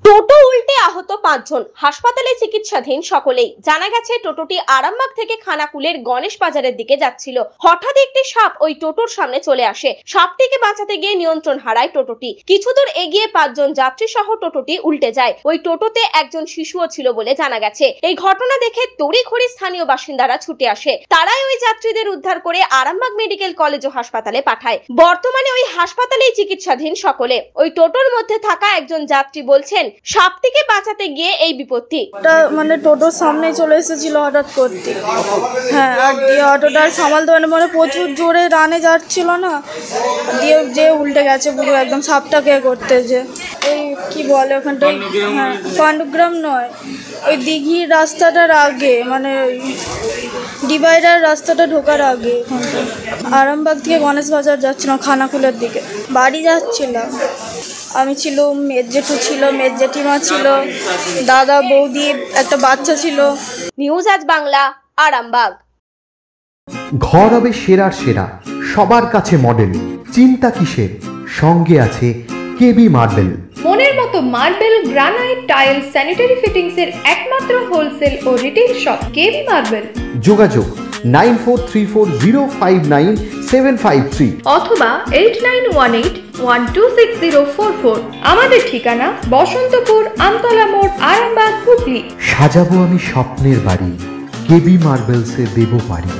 টোটো উল্টে আহত 5 জন, হাসপাতালে চিকিৎসাধীন সকলেই। জানা গেছে টোটোটি আরামবাগ থেকে খানাকুলের গণেশ বাজারের দিকে যাচ্ছিল। হঠাৎ একটি সাপ ওই টোটোর সামনে চলে আসে। সাপটিকে বাঁচাতে গিয়ে নিয়ন্ত্রণ হারায় টোটোটি। কিছু দূর এগিয়ে 5 জন যাত্রী সহ টোটোটি উল্টে যায়। ওই টোটোতে একজন শিশুও ছিল বলে জানা গেছে। এই ঘটনা দেখে তড়িঘড়ি স্থানীয় বাসিন্দারা ছুটে আসে। তারাই ওই যাত্রীদের উদ্ধার করে আরামবাগ মেডিকেল কলেজ ও হাসপাতালে পাঠায়। বর্তমানে ওই হাসপাতালেই চিকিৎসাধীন সকলে। ওই টোটোর মধ্যে থাকা একজন যাত্রী বলছেন, সাপটিকে বাঁচাতে গিয়ে এই বিপত্তি। মানে টোটোর সামনে চলে এসেছিল হঠাৎ করতে। হ্যাঁ, আর দিয়ে অটোটা সামালতে মানে প্রচুর জোরে রানে যাচ্ছিল না, দিয়ে যে উল্টে গেছে পুরো একদম সাপটাকে করতে। যে এই কি বলে ওখানটায়, হ্যাঁ পাণ্ডুগ্রাম নয়, ওই দিঘির রাস্তাটার আগে, মানে ডিভাইডার রাস্তাটা ঢোকার আগে। আরামবাগ থেকে গণেশ বাজার যাচ্ছিলাম খানাকুলের দিকে, বাড়ি যাচ্ছিলাম। আমি ছিল, মেজ জেঠু ছিল, মেজ জেঠিমা ছিল, দাদা বৌদি, একটা বাচ্চা ছিল। নিউজ আজ বাংলা, আরামবাগ। ঘর হবে সেরার সেরা, সবার কাছে মডেল, চিন্তা কিসের, সঙ্গে আছে কেবি মার্বেল। মনের মতো marble, granite, tile, sanitary fittings এর একমাত্র হোলসেল ও রিটেল শপ কেবি মার্বেল। যোগাযোগ 9434059753 অথবা 8918126044। আমাদের ঠিকানা বসন্তপুর, আমতলা মোড়, আরামবাগ, হুগলি। সাজাবো আমি স্বপ্নের বাড়ি, কেবি মার্বেলসে দেবো বাড়ি।